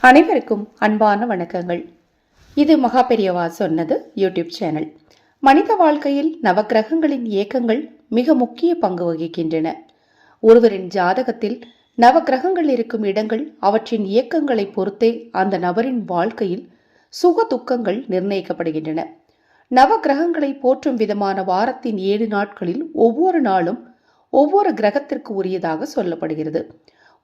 அனைவருக்கும் அன்பான வணக்கங்கள். இது மகாபெரியவா சொன்னது யூடியூப் சேனல். மனித வாழ்க்கையில் நவக்கிரகங்களின் இயக்கங்கள் மிக முக்கிய பங்கு வகிக்கின்றன. ஒருவரின் ஜாதகத்தில் நவக்கிரகங்கள் இருக்கும் இடங்கள் அவற்றின் இயக்கங்களை பொறுத்தே அந்த நபரின் வாழ்க்கையில் சுக துக்கங்கள் நிர்ணயிக்கப்படுகின்றன. நவக்கிரகங்களை போற்றும் விதமான வாரத்தின் 7 நாட்களில் ஒவ்வொரு நாளும் ஒவ்வொரு கிரகத்திற்கு உரியதாக சொல்லப்படுகிறது.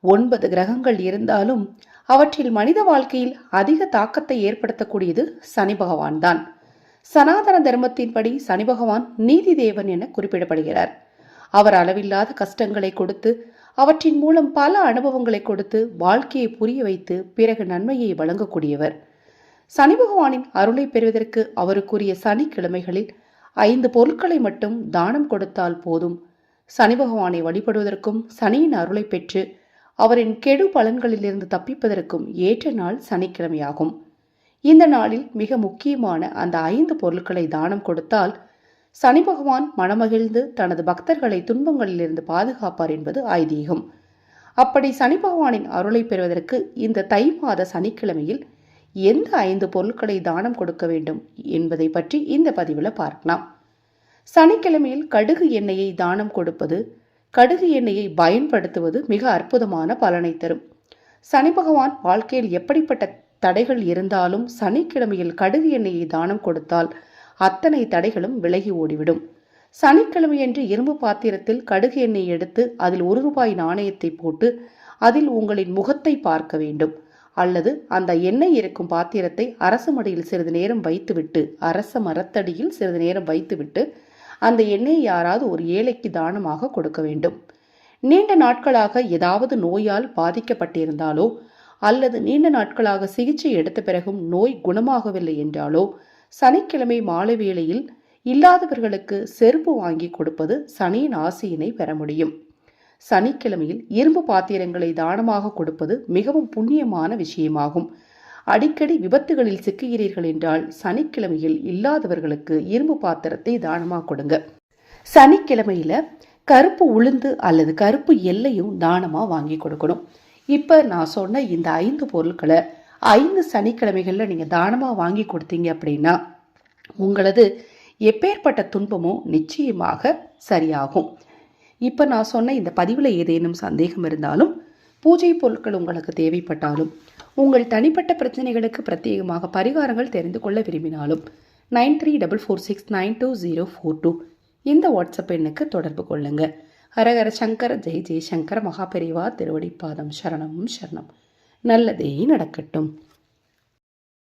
9 கிரகங்கள் இருந்தாலும் அவற்றில் மனித வாழ்க்கையில் அதிக தாக்கத்தை ஏற்படுத்தக்கூடியது சனி பகவான் தான். சனாதன தர்மத்தின்படி சனி பகவான் நீதி தேவன் என குறிப்பிடப்படுகிறார். அவர் அளவில்லாத கஷ்டங்களை கொடுத்து அவற்றின் மூலம் பல அனுபவங்களை கொடுத்து வாழ்க்கையை புரிய வைத்து பிறகு நன்மையை வழங்கக்கூடியவர். சனி பகவானின் அருளை பெறுவதற்கு அவருக்குரிய சனிக்கிழமைகளில் 5 பொருட்களை மட்டும் தானம் கொடுத்தால் போதும். சனி பகவானை வழிபடுவதற்கும் சனியின் அருளை பெற்று அவரின் கெடு பலன்களிலிருந்து தப்பிப்பதற்கும் ஏற்ற நாள் சனிக்கிழமையாகும். இந்த நாளில் மிக முக்கியமான அந்த 5 பொருட்களை தானம் கொடுத்தால் சனி பகவான் மனமகிழ்ந்து தனது பக்தர்களை துன்பங்களிலிருந்து பாதுகாப்பார் என்பது ஐதீகம். அப்படி சனி பகவானின் அருளை பெறுவதற்கு இந்த தை மாத சனிக்கிழமையில் எந்த 5 பொருட்களை தானம் கொடுக்க வேண்டும் என்பதை பற்றி இந்த பதிவில் பார்க்கலாம். சனிக்கிழமையில் கடுகு எண்ணெயை தானம் கொடுப்பது, கடுகு எண்ணெயை பயன்படுத்துவது மிக அற்புதமான பலனை தரும். சனி பகவான் வாழ்க்கையில் எப்படிப்பட்ட தடைகள் இருந்தாலும் சனிக்கிழமையில் கடுகு எண்ணெயை தானம் கொடுத்தால் அத்தனை தடைகளும் விலகி ஓடிவிடும். சனிக்கிழமையன்று இரும்பு பாத்திரத்தில் கடுகு எண்ணெய் எடுத்து அதில் 1 ரூபாய் நாணயத்தை போட்டு அதில் உங்களின் முகத்தை பார்க்க வேண்டும். அல்லது அந்த எண்ணெய் இருக்கும் பாத்திரத்தை அரச மடியில் சிறிது நேரம் வைத்துவிட்டு அரச மரத்தடியில் சிறிது நேரம் வைத்துவிட்டு அந்த எண்ணெயை யாராவது ஒரு ஏழைக்கு தானமாக கொடுக்க வேண்டும். நீண்ட நாட்களாக ஏதாவது நோயால் பாதிக்கப்பட்டிருந்தாலோ அல்லது நீண்ட நாட்களாக சிகிச்சை எடுத்த பிறகும் நோய் குணமாகவில்லை என்றாலோ சனிக்கிழமை மாலை வேளையில் இல்லாதவர்களுக்கு செருப்பு வாங்கி கொடுப்பது சனியின் ஆசையினை பெற முடியும். சனிக்கிழமையில் இரும்பு பாத்திரங்களை தானமாக கொடுப்பது மிகவும் புண்ணியமான விஷயமாகும். அடிக்கடி விபத்துகளில் சிக்குகிறீர்கள் என்றால் சனிக்கிழமையில் இல்லாதவர்களுக்கு இரும்பு பாத்திரத்தை தானமாக கொடுங்க. சனிக்கிழமையில கருப்பு உளுந்து அல்லது கருப்பு எல்லையும் தானமாக வாங்கி கொடுக்கணும். இப்போ நான் சொன்ன இந்த 5 பொருட்களை 5 சனிக்கிழமைகளில் நீங்கள் தானமாக வாங்கி கொடுத்தீங்க அப்படின்னா உங்களது எப்பேற்பட்ட துன்பமும் நிச்சயமாக சரியாகும். இப்போ நான் சொன்ன இந்த பதிவில் ஏதேனும் சந்தேகம் இருந்தாலும், பூஜை பொருட்கள் உங்களுக்கு தேவைப்பட்டாலும், உங்கள் தனிப்பட்ட பிரச்சனைகளுக்கு பிரத்யேகமாக பரிகாரங்கள் தெரிந்து கொள்ள விரும்பினாலும் 9344692042 இந்த வாட்ஸ்அப் எண்ணுக்கு தொடர்பு கொள்ளுங்க. ஹரஹர சங்கர ஜெய் ஜெய் சங்கர. மகாபெரிவா திருவடிப்பாதம் சரணம் சரணம். நல்லதே நடக்கட்டும்.